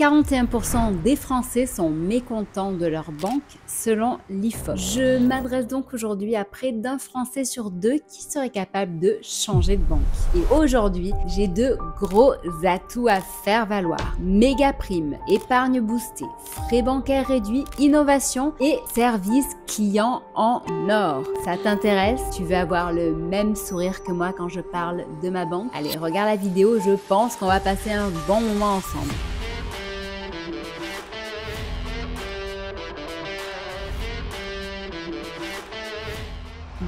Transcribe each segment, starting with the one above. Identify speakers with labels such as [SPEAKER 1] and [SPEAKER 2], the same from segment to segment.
[SPEAKER 1] 41% des Français sont mécontents de leur banque selon l'IFOP. Je m'adresse donc aujourd'hui à près d'un Français sur deux qui serait capable de changer de banque. Et aujourd'hui, j'ai deux gros atouts à faire valoir. Méga prime, épargne boostée, frais bancaires réduits, innovation et service client en or. Ça t'intéresse? Tu veux avoir le même sourire que moi quand je parle de ma banque? Allez, regarde la vidéo, je pense qu'on va passer un bon moment ensemble.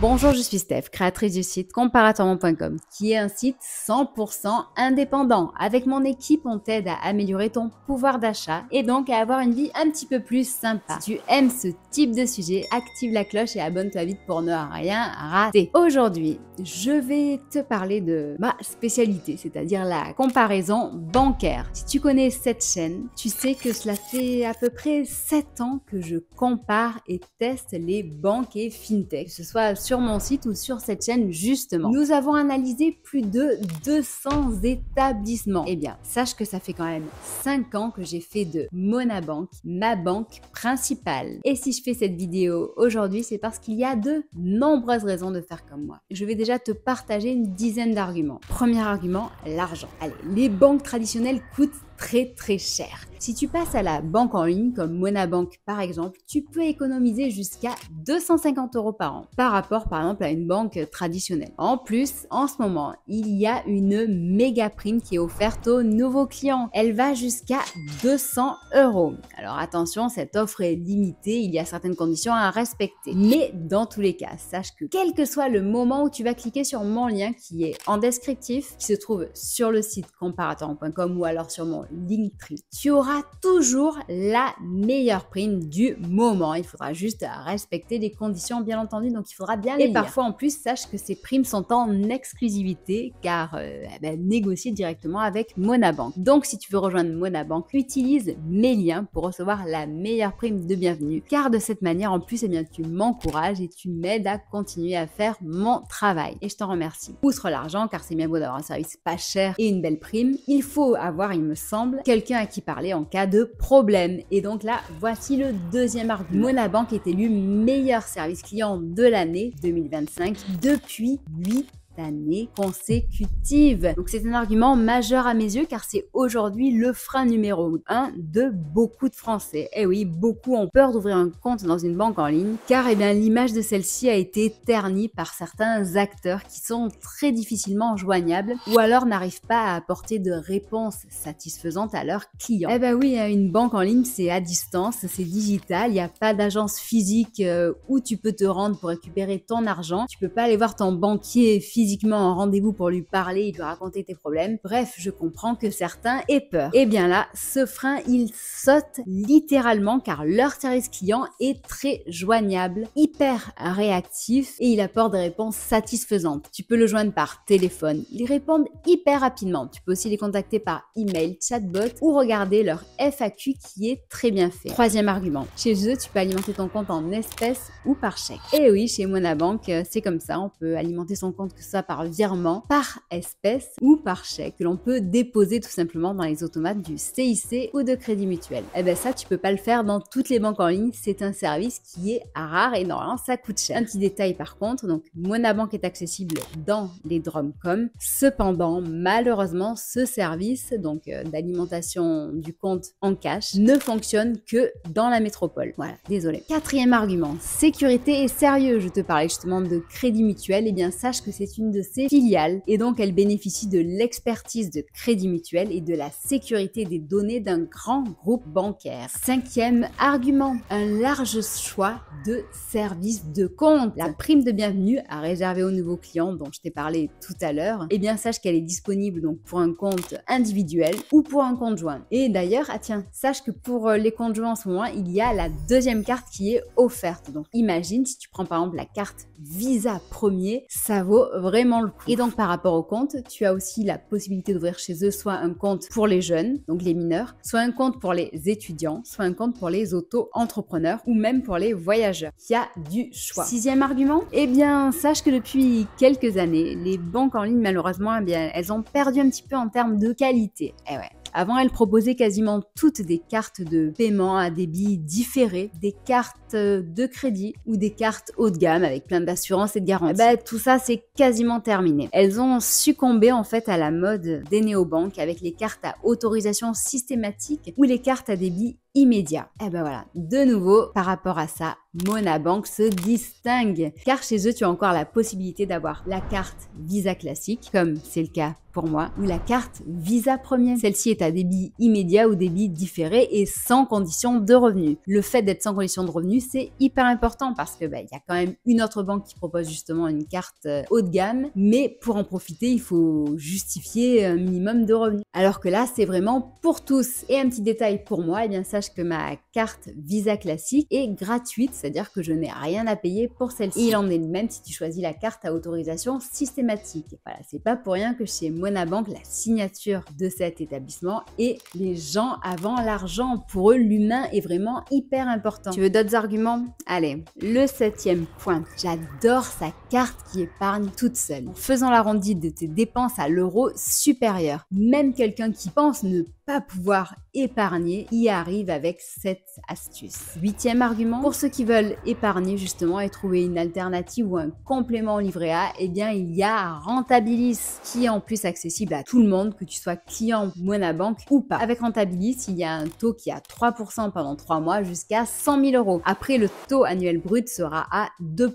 [SPEAKER 1] Bonjour, je suis Steph, créatrice du site comparatorement.com, qui est un site 100% indépendant. Avec mon équipe, on t'aide à améliorer ton pouvoir d'achat et donc à avoir une vie un petit peu plus sympa. Si tu aimes ce type de sujet, active la cloche et abonne-toi vite pour ne rien rater. Aujourd'hui, je vais te parler de ma spécialité, c'est-à-dire la comparaison bancaire. Si tu connais cette chaîne, tu sais que cela fait à peu près 7 ans que je compare et teste les banques et fintech, que ce soit sur mon site ou sur cette chaîne justement. Nous avons analysé plus de 200 établissements. Eh bien, sache que ça fait quand même 5 ans que j'ai fait de Monabank ma banque principale. Et si je fais cette vidéo aujourd'hui, c'est parce qu'il y a de nombreuses raisons de faire comme moi. Je vais déjà te partager une dizaine d'arguments. Premier argument, l'argent. Allez, les banques traditionnelles coûtent très cher. Si tu passes à la banque en ligne comme Monabank par exemple, tu peux économiser jusqu'à 250 € par an par rapport par exemple à une banque traditionnelle. En plus, en ce moment, il y a une méga prime qui est offerte aux nouveaux clients. Elle va jusqu'à 200 €. Alors attention, cette offre est limitée, il y a certaines conditions à respecter. Mais dans tous les cas, sache que quel que soit le moment où tu vas cliquer sur mon lien qui est en descriptif, qui se trouve sur le site comparatorement.com ou alors sur mon Linktree, tu auras toujours la meilleure prime du moment. Il faudra juste respecter les conditions bien entendu, donc il faudra bien les lire. Et parfois en plus, sache que ces primes sont en exclusivité car négociées directement avec Monabank. Donc si tu veux rejoindre Monabank, utilise mes liens pour recevoir la meilleure prime de bienvenue car de cette manière en plus, tu m'encourages et tu m'aides à continuer à faire mon travail. Et je t'en remercie. Outre l'argent, car c'est bien beau d'avoir un service pas cher et une belle prime, il faut avoir, il me semble, quelqu'un à qui parler en cas de problème. Et donc là, voici le deuxième argument. Monabank est élu meilleur service client de l'année 2025 depuis 8 années consécutives. Donc c'est un argument majeur à mes yeux car c'est aujourd'hui le frein numéro 1 de beaucoup de Français. Et oui, beaucoup ont peur d'ouvrir un compte dans une banque en ligne car l'image de celle-ci a été ternie par certains acteurs qui sont très difficilement joignables ou alors n'arrivent pas à apporter de réponses satisfaisantes à leurs clients. Eh ben oui, une banque en ligne c'est à distance, c'est digital, il n'y a pas d'agence physique où tu peux te rendre pour récupérer ton argent, tu peux pas aller voir ton banquier physiquement en rendez-vous pour lui parler et lui raconter tes problèmes. Bref, je comprends que certains aient peur. Et bien là, ce frein, il saute littéralement car leur service client est très joignable, hyper réactif et il apporte des réponses satisfaisantes. Tu peux le joindre par téléphone, ils répondent hyper rapidement. Tu peux aussi les contacter par email, chatbot ou regarder leur FAQ qui est très bien fait. Troisième argument, chez eux, tu peux alimenter ton compte en espèces ou par chèque. Et oui, chez Monabank, c'est comme ça, on peut alimenter son compte que ce soit par virement, par espèce ou par chèque que l'on peut déposer tout simplement dans les automates du CIC ou de Crédit Mutuel. Et ben ça, tu peux pas le faire dans toutes les banques en ligne. C'est un service qui est rare et normalement ça coûte cher. Un petit détail par contre, donc Monabank est accessible dans les DROMCOM. Cependant, malheureusement, ce service donc d'alimentation du compte en cash ne fonctionne que dans la métropole. Voilà, désolé. Quatrième argument, sécurité et sérieux. Je te parlais justement de Crédit Mutuel. Et bien sache que c'est une de ses filiales et donc elle bénéficie de l'expertise de Crédit Mutuel et de la sécurité des données d'un grand groupe bancaire. Cinquième argument, un large choix de services de compte. La prime de bienvenue à réserver aux nouveaux clients dont je t'ai parlé tout à l'heure, et bien sache qu'elle est disponible donc pour un compte individuel ou pour un compte joint. Et d'ailleurs, sache que pour les comptes joints en ce moment, il y a la deuxième carte qui est offerte. Donc imagine si tu prends par exemple la carte Visa Premier, ça vaut vraiment le coup. Et donc par rapport au compte, tu as aussi la possibilité d'ouvrir chez eux soit un compte pour les jeunes, donc les mineurs, soit un compte pour les étudiants, soit un compte pour les auto-entrepreneurs ou même pour les voyageurs. Il y a du choix. Sixième argument, eh bien sache que depuis quelques années, les banques en ligne malheureusement, elles ont perdu un petit peu en termes de qualité. Eh ouais. Avant, elle proposait quasiment toutes des cartes de paiement à débit différé, des cartes de crédit ou des cartes haut de gamme avec plein d'assurances et de garanties. Tout ça, c'est quasiment terminé. Elles ont succombé en fait à la mode des néobanques avec les cartes à autorisation systématique ou les cartes à débit immédiat. Et voilà, de nouveau, par rapport à ça, Monabank se distingue, car chez eux, tu as encore la possibilité d'avoir la carte Visa classique, comme c'est le cas pour moi, ou la carte Visa Premier. Celle-ci est à débit immédiat ou débit différé et sans condition de revenu. Le fait d'être sans condition de revenu, c'est hyper important parce que y a quand même une autre banque qui propose justement une carte haut de gamme, mais pour en profiter, il faut justifier un minimum de revenus. Alors que là, c'est vraiment pour tous. Et un petit détail pour moi, sache que ma carte Visa classique est gratuite, c'est-à-dire que je n'ai rien à payer pour celle-ci. Et il en est de même si tu choisis la carte à autorisation systématique. Voilà, c'est pas pour rien que chez Monabank, la signature de cet établissement est les gens avant l'argent. Pour eux, l'humain est vraiment hyper important. Tu veux d'autres arguments? Allez, le 7e point. J'adore sa carte qui épargne toute seule. En faisant l'arrondi de tes dépenses à l'euro supérieur, même quelqu'un qui pense ne pas pouvoir épargner y arrive avec cette astuce. 8e argument, pour ceux qui veulent épargner justement et trouver une alternative ou un complément au livret A, il y a Rentabilis qui est en plus accessible à tout le monde, que tu sois client Monabank ou pas. Avec Rentabilis, il y a un taux qui est à 3% pendant 3 mois jusqu'à 100 000 euros. Après, le taux annuel brut sera à 2%.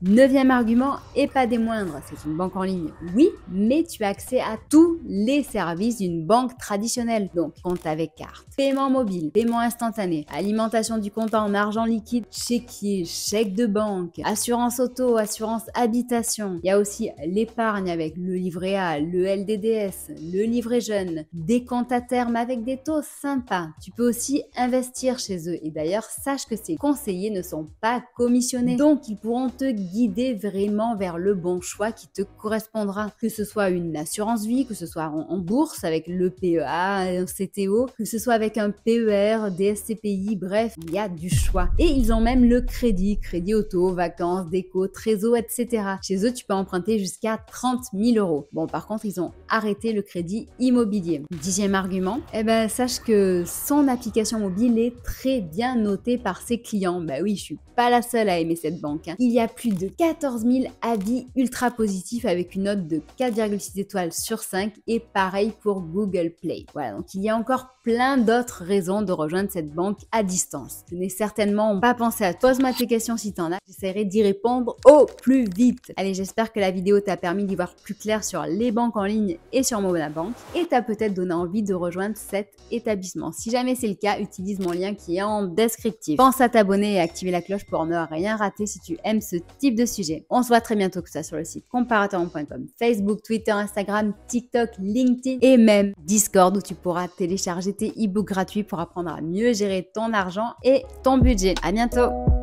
[SPEAKER 1] 9e argument, et pas des moindres, c'est une banque en ligne, oui, mais tu as accès à tous les services d'une banque traditionnelle. Donc, compte avec carte, paiement mobile, paiement instantané, alimentation du compte en argent liquide, chéquier, chèque de banque, assurance auto, assurance habitation. Il y a aussi l'épargne avec le livret A, le LDDS, le livret jeune, des comptes à terme avec des taux sympas. Tu peux aussi investir chez eux. Et d'ailleurs, sache que ces conseillers ne sont pas commissionnés. Donc, ils pourront te guider vraiment vers le bon choix qui te correspondra. Que ce soit une assurance vie, que ce soit en bourse avec le PEA, un CTO, que ce soit avec un PER, des SCPI, bref, il y a du choix. Et ils ont même le crédit auto, vacances, déco, trésor, etc. Chez eux, tu peux emprunter jusqu'à 30 000 euros. Bon, par contre, ils ont arrêté le crédit immobilier. 10e argument, sache que son application mobile est très bien notée par ses clients. Oui, je suis pas la seule à aimer cette banque. Il y a plus de 14 000 avis ultra positifs avec une note de 4,6 étoiles sur 5 et pareil pour Google Play. Voilà, donc il y a encore plein d'autres raisons de rejoindre cette banque à distance. Je n'ai certainement pas pensé à toi. Pose-moi tes questions si t'en as, j'essaierai d'y répondre au plus vite. Allez, j'espère que la vidéo t'a permis d'y voir plus clair sur les banques en ligne et sur Monabank et t'a peut-être donné envie de rejoindre cet établissement. Si jamais c'est le cas, utilise mon lien qui est en descriptif. Pense à t'abonner et activer la cloche pour ne rien rater si tu aimes ce type de sujet. On se voit très bientôt, que ça sur le site comparatormonde.com, Facebook, Twitter, Instagram, TikTok, LinkedIn et même Discord où tu pourras télécharger tes e-books gratuits pour apprendre à mieux gérer ton argent et ton budget. À bientôt!